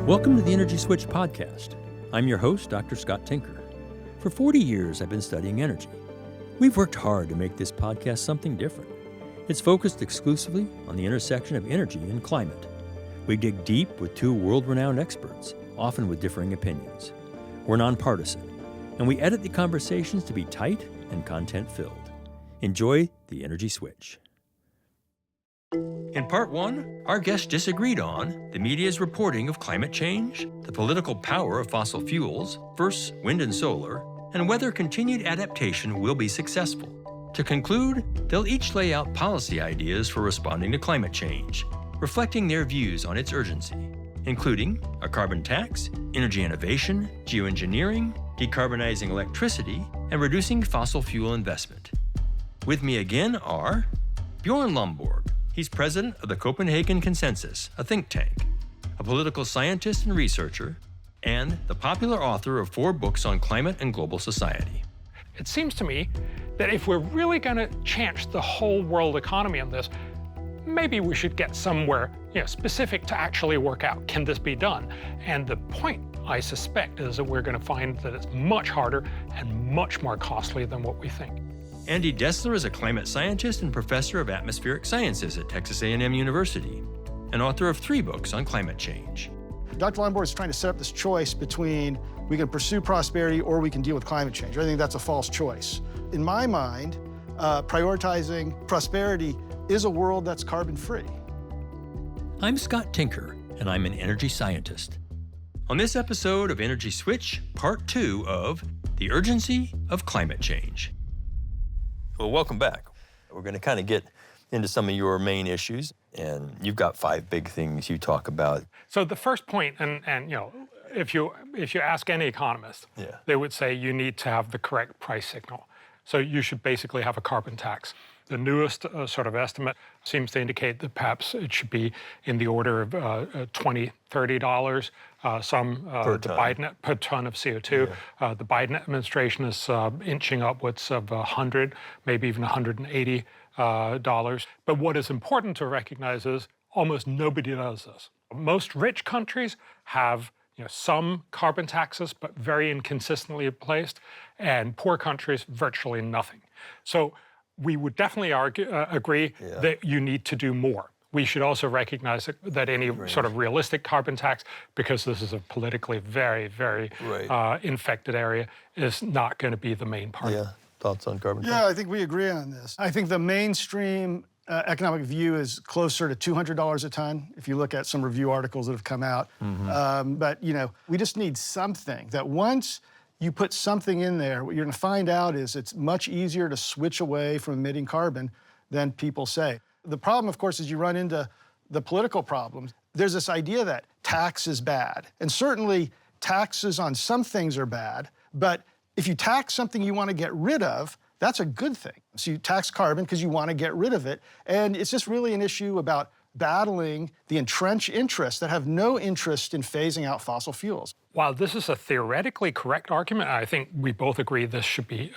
Welcome to the Energy Switch podcast. I'm your host, Dr. Scott Tinker. For 40 years, I've been studying energy. We've worked hard to make this podcast something different. It's focused exclusively on the intersection of energy and climate. We dig deep with two world-renowned experts, often with differing opinions. We're nonpartisan, and we edit the conversations to be tight and content-filled. Enjoy the Energy Switch. In part one, our guests disagreed on the media's reporting of climate change, the political power of fossil fuels versus wind and solar, and whether continued adaptation will be successful. To conclude, they'll each lay out policy ideas for responding to climate change, reflecting their views on its urgency, including a carbon tax, energy innovation, geoengineering, decarbonizing electricity, and reducing fossil fuel investment. With me again are Bjorn Lomborg. He's president of the Copenhagen Consensus, a think tank, a political scientist and researcher, and the popular author of 4 books on climate and global society. It seems to me that if we're really going to change the whole world economy on this, maybe we should get somewhere specific to actually work out, can this be done? And the point, I suspect, is that we're going to find that it's much harder and much more costly than what we think. Andy Dessler is a climate scientist and professor of atmospheric sciences at Texas A&M University, and author of 3 books on climate change. Dr. Lomborg is trying to set up this choice between we can pursue prosperity or we can deal with climate change. I think that's a false choice. In my mind, prioritizing prosperity is a world that's carbon-free. I'm Scott Tinker, and I'm an energy scientist. On this episode of Energy Switch, part 2 of The Urgency of Climate Change. Well, welcome back. We're going to kind of get into some of your main issues, and you've got 5 big things you talk about. So the first point, and if you ask any economist, they would say you need to have the correct price signal. So you should basically have a carbon tax. The newest sort of estimate seems to indicate that perhaps it should be in the order of $20, $30 per ton of CO2. Yeah. The Biden administration is inching upwards of $100, maybe even $180. But what is important to recognize is almost nobody does this. Most rich countries have some carbon taxes, but very inconsistently placed, and poor countries, virtually nothing. So we would definitely agree that you need to do more. We should also recognize that any sort of realistic carbon tax, because this is a politically very, very infected area, is not going to be the main part. Yeah, thoughts on carbon tax? Yeah, I think we agree on this. I think the mainstream economic view is closer to $200 a ton, if you look at some review articles that have come out. Mm-hmm. But we just need something that once you put something in there, what you're going to find out is it's much easier to switch away from emitting carbon than people say. The problem, of course, is you run into the political problems. There's this idea that tax is bad, and certainly taxes on some things are bad, but if you tax something you want to get rid of, that's a good thing. So you tax carbon because you want to get rid of it, and it's just really an issue about battling the entrenched interests that have no interest in phasing out fossil fuels. While this is a theoretically correct argument, I think we both agree this should be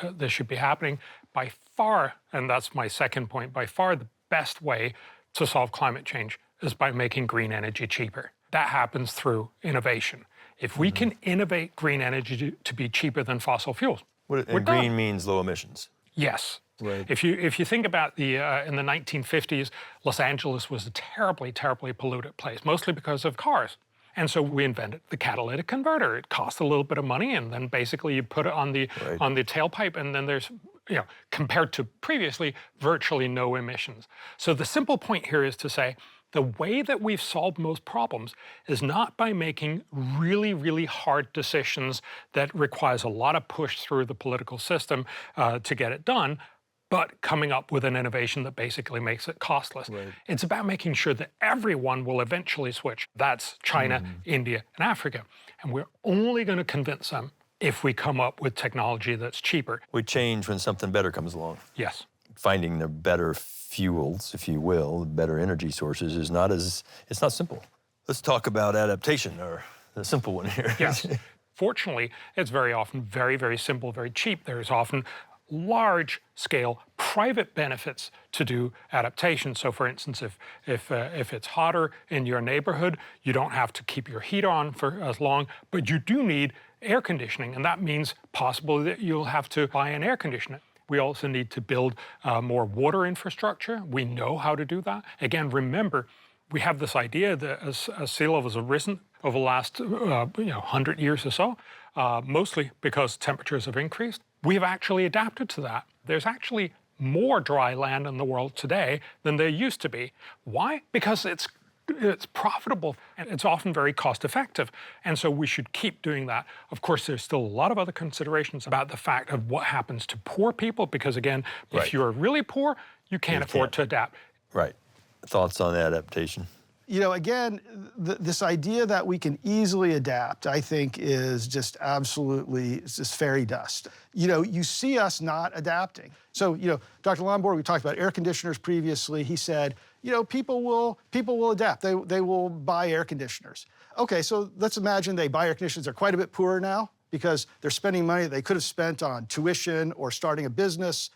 happening. By far, and that's my second point, by far the best way to solve climate change is by making green energy cheaper. That happens through innovation. If we can innovate green energy to be cheaper than fossil fuels, and green means low emissions. Yes. Right. If you think about in the 1950s, Los Angeles was a terribly, terribly polluted place, mostly because of cars. And so we invented the catalytic converter. It cost a little bit of money, and then basically you put it on the tailpipe, and then there's, compared to previously, virtually no emissions. So the simple point here is to say, the way that we've solved most problems is not by making really, really hard decisions that requires a lot of push through the political system to get it done, but coming up with an innovation that basically makes it costless. Right. It's about making sure that everyone will eventually switch. That's China, India, and Africa. And we're only going to convince them if we come up with technology that's cheaper. We change when something better comes along. Yes. Finding the better fuels, if you will, better energy sources it's not simple. Let's talk about adaptation, or the simple one here. Yes. Fortunately, it's very often very, very simple, very cheap. There's often large-scale private benefits to do adaptation. So for instance, if it's hotter in your neighborhood, you don't have to keep your heat on for as long, but you do need air conditioning, and that means possibly that you'll have to buy an air conditioner. We also need to build more water infrastructure. We know how to do that. Again, remember, we have this idea that as sea levels have risen over the last 100 years or so, mostly because temperatures have increased, we have actually adapted to that. There's actually more dry land in the world today than there used to be. Why? Because it's profitable and it's often very cost effective. And so we should keep doing that. Of course, there's still a lot of other considerations about the fact of what happens to poor people, because again, if you're really poor, you can't afford to adapt. Right. Thoughts on adaptation? You know, again, this idea that we can easily adapt, I think, is just absolutely, it's just fairy dust. You know, you see us not adapting. So, you know, Dr. Lomborg, we talked about air conditioners previously. He said, you know, people will adapt. They will buy air conditioners. Okay, so let's imagine they buy air conditioners. They're quite a bit poorer now because they're spending money they could have spent on tuition or starting a business.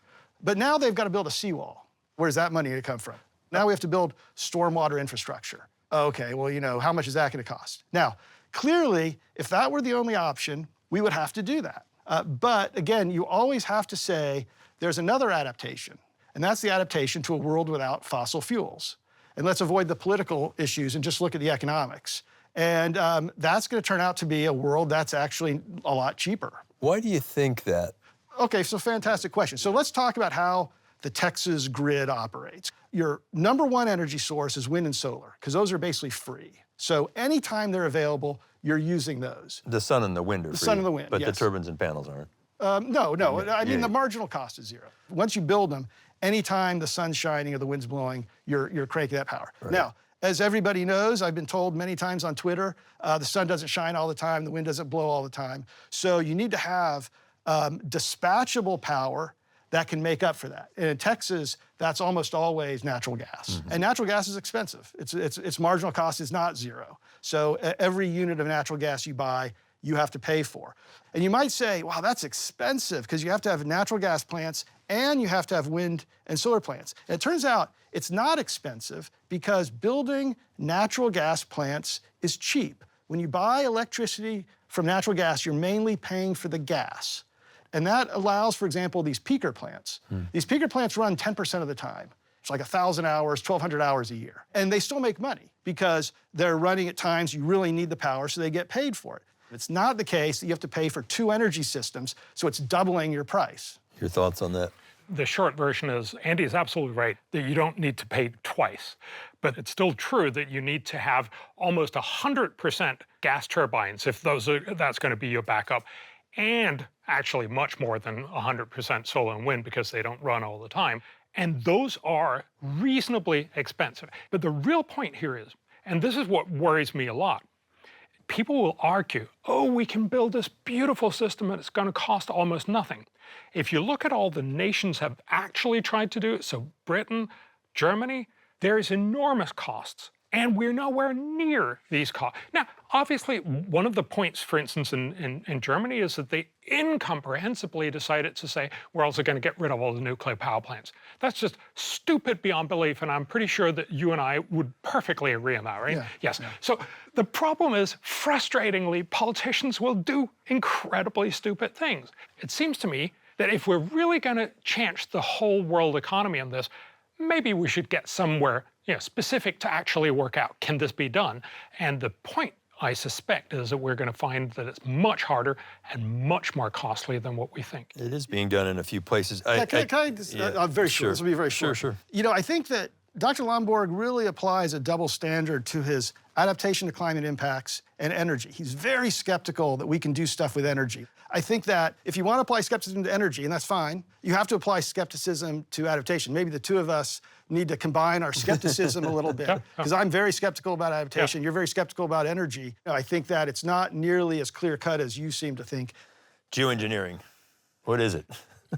But now they've got to build a seawall. Where's that money going to come from? Now we have to build stormwater infrastructure. Okay, well, you know, how much is that going to cost? Now, clearly, if that were the only option, we would have to do that. But again, you always have to say there's another adaptation, and that's the adaptation to a world without fossil fuels. And let's avoid the political issues and just look at the economics. And that's going to turn out to be a world that's actually a lot cheaper. Why do you think that? Okay, so fantastic question. So let's talk about how the Texas grid operates. Your number one energy source is wind and solar, because those are basically free. So anytime they're available, you're using those. The sun and the wind are free. The sun and the wind, but yes. the turbines and panels aren't. No. I mean, the marginal cost is zero. Once you build them, anytime the sun's shining or the wind's blowing, you're cranking that power. Right. Now, as everybody knows, I've been told many times on Twitter, the sun doesn't shine all the time, the wind doesn't blow all the time. So you need to have dispatchable power that can make up for that. And in Texas, that's almost always natural gas. Mm-hmm. And natural gas is expensive. Its marginal cost is not zero. So every unit of natural gas you buy, you have to pay for. And you might say, wow, that's expensive, because you have to have natural gas plants and you have to have wind and solar plants. And it turns out it's not expensive because building natural gas plants is cheap. When you buy electricity from natural gas, you're mainly paying for the gas. And that allows, for example, these peaker plants. These peaker plants run 10% of the time. It's like 1,000 hours, 1,200 hours a year. And they still make money because they're running at times you really need the power, so they get paid for it. It's not the case that you have to pay for two energy systems, so it's doubling your price. Your thoughts on that? The short version is, Andy is absolutely right, that you don't need to pay twice. But it's still true that you need to have almost 100% gas turbines if that's going to be your backup. And actually much more than 100% solar and wind, because they don't run all the time. And those are reasonably expensive. But the real point here is, and this is what worries me a lot, people will argue, oh, we can build this beautiful system and it's going to cost almost nothing. If you look at all the nations have actually tried to do it, so Britain, Germany, there's enormous costs. And we're nowhere near these costs. Now, obviously, one of the points, for instance, in Germany is that they incomprehensibly decided to say, we're also going to get rid of all the nuclear power plants. That's just stupid beyond belief, and I'm pretty sure that you and I would perfectly agree on that, right? Yeah. Yes. Yeah. So the problem is, frustratingly, politicians will do incredibly stupid things. It seems to me that if we're really going to change the whole world economy on this, maybe we should get somewhere specific to actually work out, can this be done? And the point, I suspect, is that we're going to find that it's much harder and much more costly than what we think. It is being done in a few places. Can I just, I'm very short. This will be very short. Sure. You know, I think that Dr. Lomborg really applies a double standard to his adaptation to climate impacts and energy. He's very skeptical that we can do stuff with energy. I think that if you want to apply skepticism to energy, and that's fine, you have to apply skepticism to adaptation. Maybe the two of us need to combine our skepticism a little bit, because I'm very skeptical about adaptation. You're very skeptical about energy. I think that it's not nearly as clear-cut as you seem to think. Geoengineering, what is it?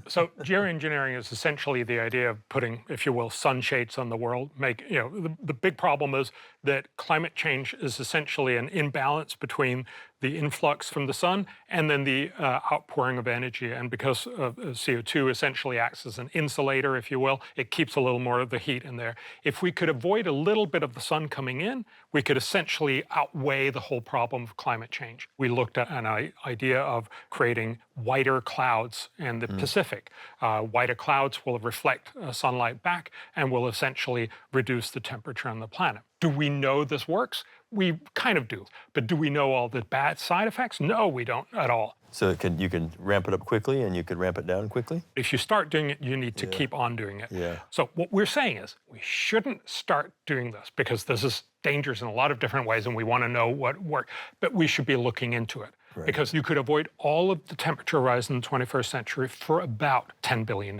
So geoengineering is essentially the idea of putting, if you will, sunshades on the world. The big problem is that climate change is essentially an imbalance between the influx from the sun and then the outpouring of energy. And because CO2 essentially acts as an insulator, if you will, it keeps a little more of the heat in there. If we could avoid a little bit of the sun coming in, we could essentially outweigh the whole problem of climate change. We looked at an idea of creating whiter clouds in the Pacific. Whiter clouds will reflect sunlight back and will essentially reduce the temperature on the planet. Do we know this works? We kind of do. But do we know all the bad side effects? No, we don't at all. So you can ramp it up quickly and you could ramp it down quickly? If you start doing it, you need to keep on doing it. Yeah. So what we're saying is we shouldn't start doing this because this is dangerous in a lot of different ways and we want to know what works. But we should be looking into it. Right. Because you could avoid all of the temperature rise in the 21st century for about $10 billion.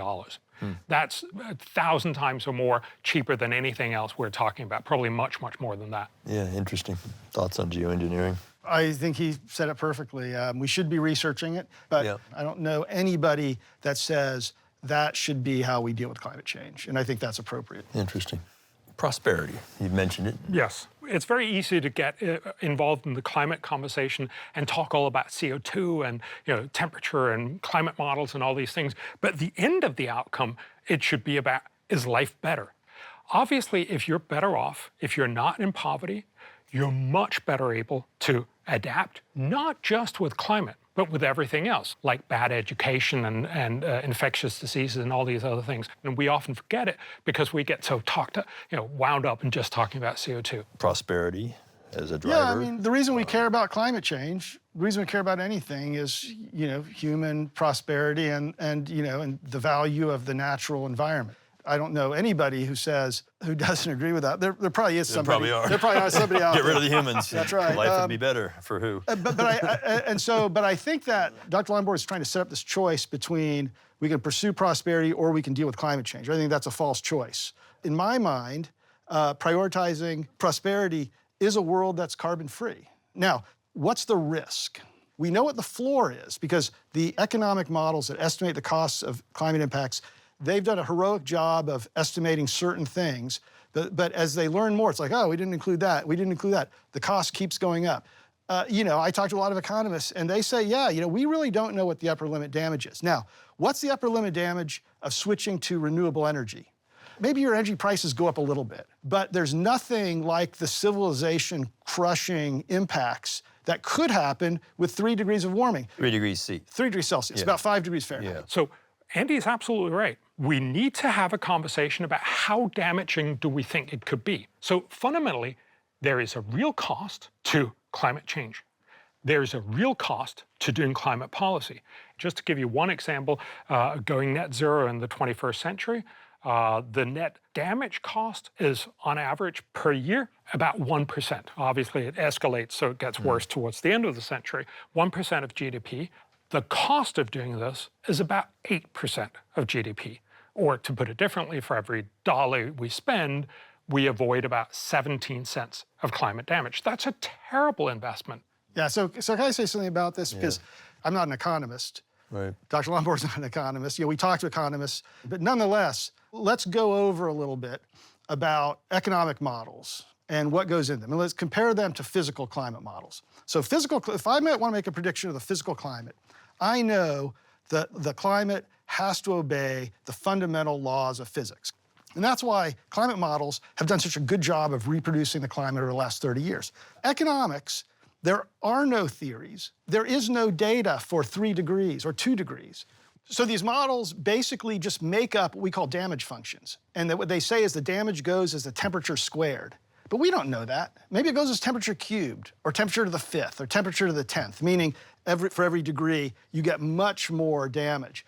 That's 1,000 times or more cheaper than anything else we're talking about, probably much, much more than that. Yeah, interesting. Thoughts on geoengineering? I think he said it perfectly. We should be researching it, but I don't know anybody that says that should be how we deal with climate change, and I think that's appropriate. Interesting. Prosperity, you mentioned it. Yes. It's very easy to get involved in the climate conversation and talk all about CO2 and temperature and climate models and all these things. But the end of the outcome, it should be about, is life better? Obviously, if you're better off, if you're not in poverty, you're much better able to adapt, not just with climate, but with everything else, like bad education and infectious diseases and all these other things. And we often forget it because we get so wound up in just talking about CO2. Prosperity as a driver. Yeah, I mean, the reason we care about climate change, the reason we care about anything is, human prosperity and the value of the natural environment. I don't know anybody who doesn't agree with that. There probably is somebody. There probably are. There probably is somebody out there. Get rid of the humans. That's right. Life would be better for who? But I think that Dr. Lomborg is trying to set up this choice between we can pursue prosperity or we can deal with climate change. I think that's a false choice. In my mind, prioritizing prosperity is a world that's carbon-free. Now, what's the risk? We know what the floor is because the economic models that estimate the costs of climate impacts, they've done a heroic job of estimating certain things, but as they learn more, it's like, oh, we didn't include that, we didn't include that. The cost keeps going up. I talk to a lot of economists, and they say, we really don't know what the upper limit damage is. Now, what's the upper limit damage of switching to renewable energy? Maybe your energy prices go up a little bit, but there's nothing like the civilization-crushing impacts that could happen with 3 degrees of warming. 3 degrees C. 3 degrees Celsius, about 5 degrees Fahrenheit. Yeah. So Andy is absolutely right. We need to have a conversation about how damaging do we think it could be. So fundamentally, there is a real cost to climate change. There's a real cost to doing climate policy. Just to give you one example, going net zero in the 21st century, the net damage cost is, on average, per year, about 1%. Obviously, it escalates, so it gets worse towards the end of the century. 1% of GDP. The cost of doing this is about 8% of GDP. Or to put it differently, for every dollar we spend, we avoid about 17 cents of climate damage. That's a terrible investment. Yeah, so can I say something about this? Because I'm not an economist. Right. Dr. Lomborg's not an economist. We talk to economists, but nonetheless, let's go over a little bit about economic models and what goes in them. And let's compare them to physical climate models. So if I want to make a prediction of the physical climate, I know that the climate has to obey the fundamental laws of physics. And that's why climate models have done such a good job of reproducing the climate over the last 30 years. Economics, there are no theories. There is no data for 3 degrees or 2 degrees. So these models basically just make up what we call damage functions. And what they say is the damage goes as the temperature squared. But we don't know that. Maybe it goes as temperature cubed, or temperature to the 5th, or temperature to the 10th, meaning for every degree, you get much more damage.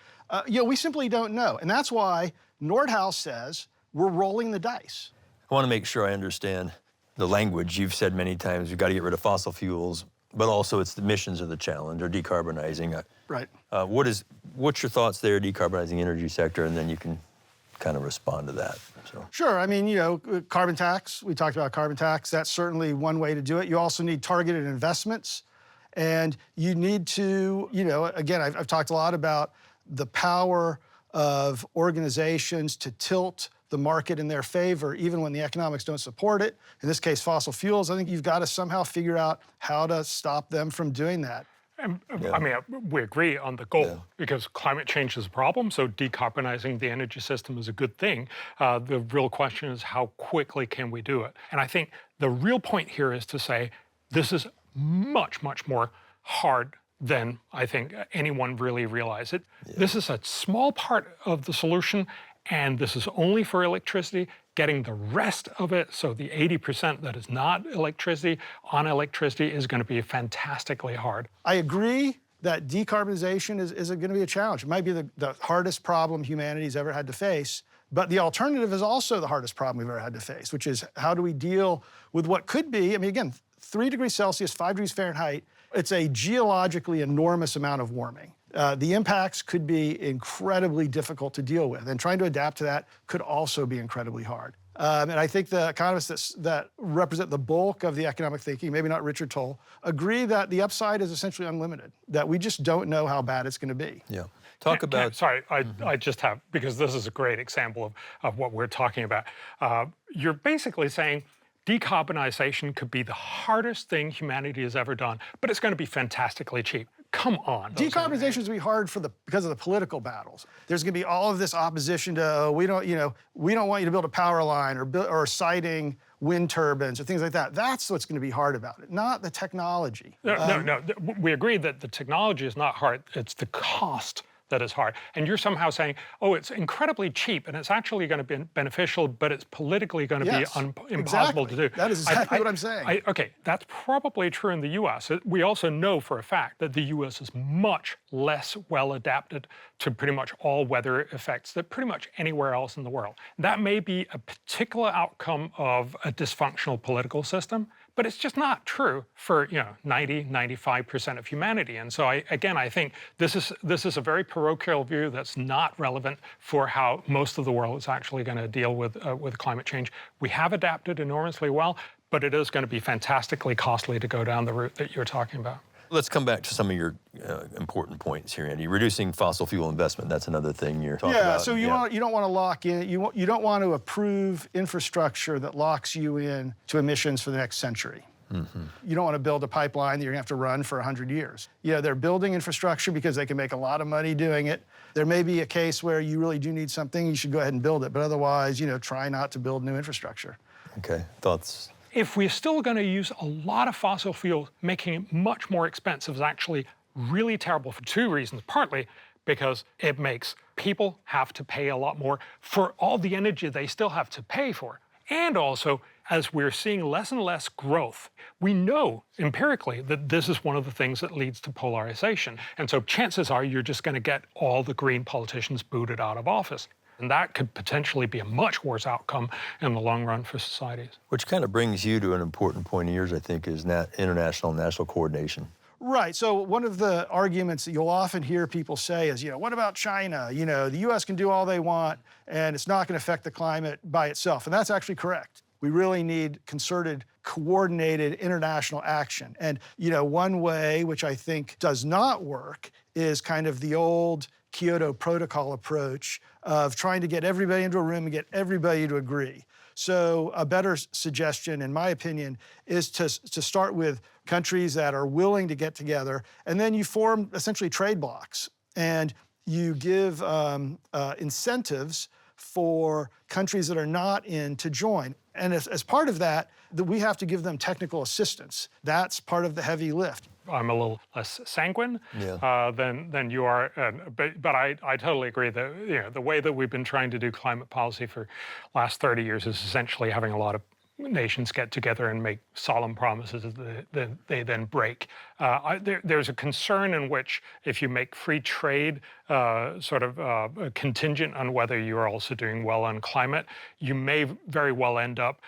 We simply don't know. And that's why Nordhaus says we're rolling the dice. I want to make sure I understand the language. You've said many times we've got to get rid of fossil fuels, but also it's the emissions are the challenge, or decarbonizing. Right. What's your thoughts there, decarbonizing the energy sector, and then you can kind of respond to that. So. Sure, I mean, carbon tax, we talked about carbon tax, that's certainly one way to do it. You also need targeted investments, and you need to, again, I've talked a lot about the power of organizations to tilt the market in their favor, even when the economics don't support it. In this case, fossil fuels, I think you've got to somehow figure out how to stop them from doing that. I mean, we agree on the goal because climate change is a problem, so decarbonizing the energy system is a good thing. The real question is how quickly can we do it? And I think the real point here is to say this is much, much more hard than I think anyone really realized. This is a small part of the solution, and this is only for electricity. Getting the rest of it, so the 80% that is not electricity, on electricity is going to be fantastically hard. I agree that decarbonization is going to be a challenge. It might be the hardest problem humanity's ever had to face, but the alternative is also the hardest problem we've ever had to face, which is how do we deal with what could be, I mean, again, 3 degrees Celsius, 5 degrees Fahrenheit, it's a geologically enormous amount of warming. The impacts could be incredibly difficult to deal with, and trying to adapt to that could also be incredibly hard. And I think the economists that represent the bulk of the economic thinking, maybe not Richard Toll, agree that the upside is essentially unlimited, that we just don't know how bad it's going to be. Yeah. Talk about... Sorry, I just have, because this is a great example of what we're talking about. You're basically saying decarbonization could be the hardest thing humanity has ever done, but it's going to be fantastically cheap. Come on. Decarbonization is going to be hard because of the political battles. There's going to be all of this opposition to, we don't want you to build a power line or siting wind turbines or things like that. That's what's going to be hard about it, not the technology. No. We agree that the technology is not hard. It's the cost that is hard. And you're somehow saying, oh, it's incredibly cheap and it's actually going to be beneficial, but it's politically going to be impossible to do. That is exactly what I'm saying. Okay, that's probably true in the US. We also know for a fact that the US is much less well adapted to pretty much all weather effects than pretty much anywhere else in the world. That may be a particular outcome of a dysfunctional political system, but it's just not true for 90, 95% of humanity. And so I think this is a very parochial view that's not relevant for how most of the world is actually going to deal with climate change. We have adapted enormously well, but it is going to be fantastically costly to go down the route that you're talking about. Let's come back to some of your important points here, Andy. Reducing fossil fuel investment, that's another thing you're talking about. So you don't want to lock in, you don't want to approve infrastructure that locks you in to emissions for the next century. Mm-hmm. You don't want to build a pipeline that you're going to have to run for 100 years. They're building infrastructure because they can make a lot of money doing it. There may be a case where you really do need something, you should go ahead and build it, but otherwise, try not to build new infrastructure. Okay, thoughts? If we're still going to use a lot of fossil fuels, making it much more expensive is actually really terrible for 2 reasons. Partly because it makes people have to pay a lot more for all the energy they still have to pay for. And also, as we're seeing less and less growth, we know empirically that this is one of the things that leads to polarization. And so chances are you're just going to get all the green politicians booted out of office. And that could potentially be a much worse outcome in the long run for societies. Which kind of brings you to an important point of yours, I think, is international national coordination. Right. So one of the arguments that you'll often hear people say is, what about China? The U.S. can do all they want, and it's not going to affect the climate by itself. And that's actually correct. We really need concerted, coordinated international action. And, one way, which I think does not work, is kind of the old Kyoto Protocol approach of trying to get everybody into a room and get everybody to agree. So a better suggestion, in my opinion, is to start with countries that are willing to get together, and then you form essentially trade blocs, and you give incentives for countries that are not in to join. And as part of that, we have to give them technical assistance. That's part of the heavy lift. I'm a little less sanguine than you are, but I totally agree that the way that we've been trying to do climate policy for the last 30 years is essentially having a lot of nations get together and make solemn promises that they then break. There's a concern in which if you make free trade contingent on whether you're also doing well on climate, you may very well end up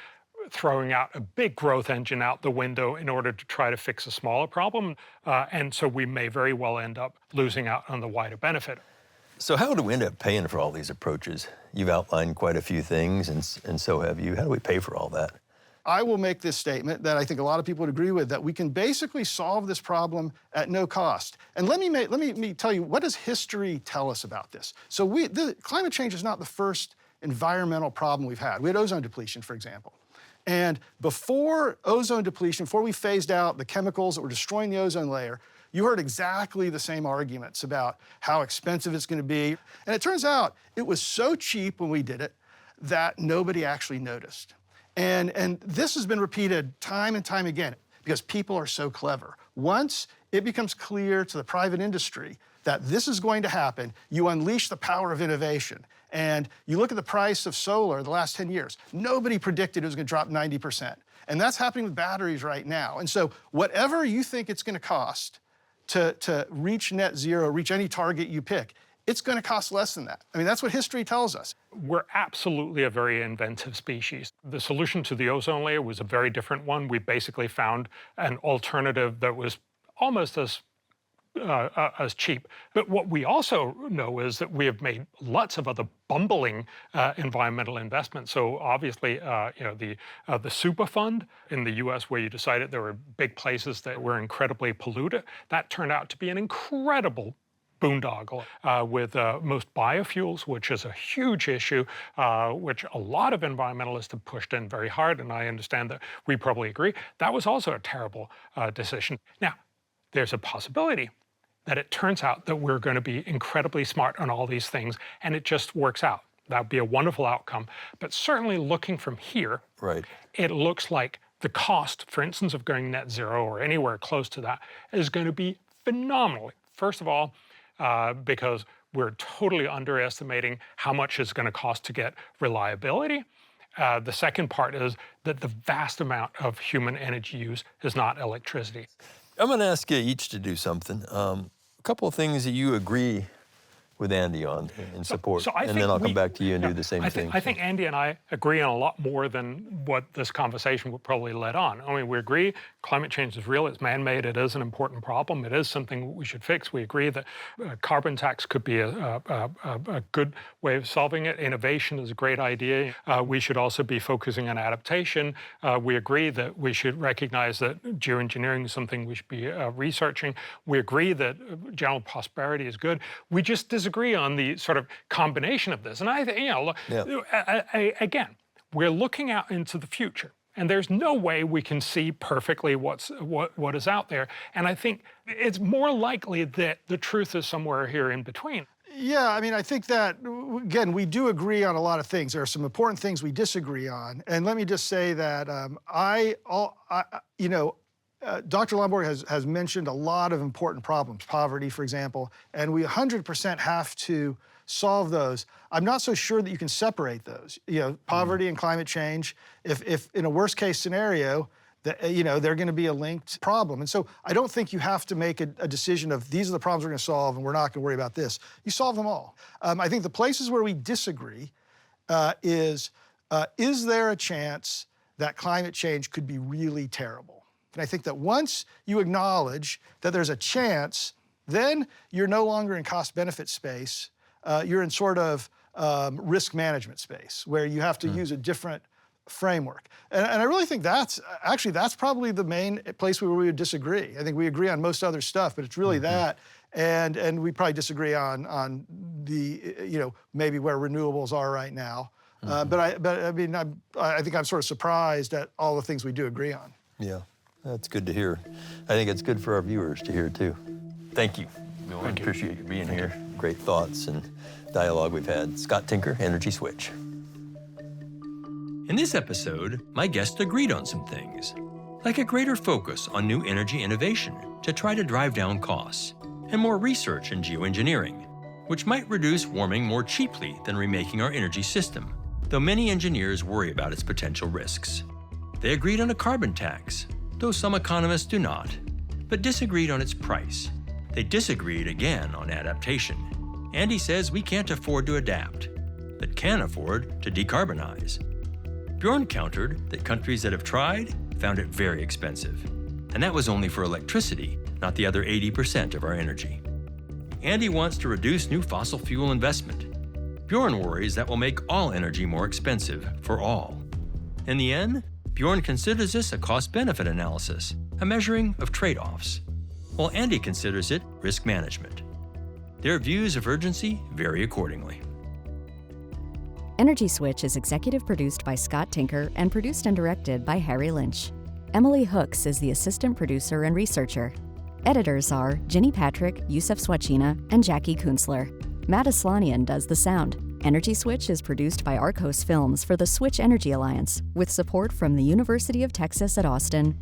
throwing out a big growth engine out the window in order to try to fix a smaller problem. And so we may very well end up losing out on the wider benefit. So how do we end up paying for all these approaches? You've outlined quite a few things, and so have you. How do we pay for all that? I will make this statement that I think a lot of people would agree with, that we can basically solve this problem at no cost. And let me tell you, what does history tell us about this? So climate change is not the first environmental problem we've had. We had ozone depletion, for example. And before ozone depletion, before we phased out the chemicals that were destroying the ozone layer, you heard exactly the same arguments about how expensive it's going to be. And it turns out it was so cheap when we did it that nobody actually noticed. And this has been repeated time and time again because people are so clever. Once it becomes clear to the private industry that this is going to happen, you unleash the power of innovation. And you look at the price of solar the last 10 years, nobody predicted it was going to drop 90%. And that's happening with batteries right now. And so whatever you think it's going to cost to reach net zero, reach any target you pick, it's going to cost less than that. I mean, that's what history tells us. We're absolutely a very inventive species. The solution to the ozone layer was a very different one. We basically found an alternative that was almost as cheap. But what we also know is that we have made lots of other bumbling environmental investments. So obviously, the Superfund in the U.S., where you decided there were big places that were incredibly polluted, that turned out to be an incredible boondoggle with most biofuels, which is a huge issue, which a lot of environmentalists have pushed in very hard, and I understand that we probably agree. That was also a terrible decision. Now, there's a possibility that it turns out that we're going to be incredibly smart on all these things, and it just works out. That would be a wonderful outcome. But certainly looking from here, Right. it looks like the cost, for instance, of going net zero or anywhere close to that is going to be phenomenal. First of all, because we're totally underestimating how much it's going to cost to get reliability. The second part is that the vast amount of human energy use is not electricity. I'm going to ask you each to do something. A couple of things that you agree with Andy on in support, and then I'll come back to you and do the same thing. I think Andy and I agree on a lot more than what this conversation would probably let on. I mean, we agree climate change is real, it's man-made, it is an important problem, it is something we should fix. We agree that carbon tax could be a good way of solving it. Innovation is a great idea. We should also be focusing on adaptation. We agree that we should recognize that geoengineering is something we should be researching. We agree that general prosperity is good. We just disagree on the sort of combination of this. And I think, again, we're looking out into the future, and there's no way we can see perfectly what is out there. And I think it's more likely that the truth is somewhere here in between. Yeah, I mean, I think that, again, we do agree on a lot of things. There are some important things we disagree on. And let me just say that Dr. Lomborg has mentioned a lot of important problems, poverty, for example, and we 100% have to solve those. I'm not so sure that you can separate those. Poverty and climate change, if in a worst case scenario, they're going to be a linked problem. And so I don't think you have to make a decision of these are the problems we're going to solve and we're not going to worry about this. You solve them all. I think the places where we disagree is there a chance that climate change could be really terrible? And I think that once you acknowledge that there's a chance, then you're no longer in cost-benefit space. You're in sort of risk management space where you have to use a different framework. And I really think that's probably the main place where we would disagree. I think we agree on most other stuff, but it's really that. And we probably disagree on the, maybe where renewables are right now. But I think I'm sort of surprised at all the things we do agree on. Yeah, that's good to hear. I think it's good for our viewers to hear too. Thank you. I appreciate you being here. Great thoughts and dialogue we've had. Scott Tinker, Energy Switch. In this episode, my guests agreed on some things, like a greater focus on new energy innovation to try to drive down costs, and more research in geoengineering, which might reduce warming more cheaply than remaking our energy system, though many engineers worry about its potential risks. They agreed on a carbon tax, though some economists do not, but disagreed on its price. They disagreed again on adaptation. Andy says we can't afford to adapt, but can afford to decarbonize. Bjorn countered that countries that have tried found it very expensive, and that was only for electricity, not the other 80% of our energy. Andy wants to reduce new fossil fuel investment. Bjorn worries that will make all energy more expensive for all. In the end, Bjorn considers this a cost-benefit analysis, a measuring of trade-offs, while Andy considers it risk management. Their views of urgency vary accordingly. Energy Switch is executive produced by Scott Tinker and produced and directed by Harry Lynch. Emily Hooks is the assistant producer and researcher. Editors are Ginny Patrick, Yusef Swachina, and Jackie Kunzler. Matt Aslanian does the sound. Energy Switch is produced by Arcos Films for the Switch Energy Alliance, with support from the University of Texas at Austin,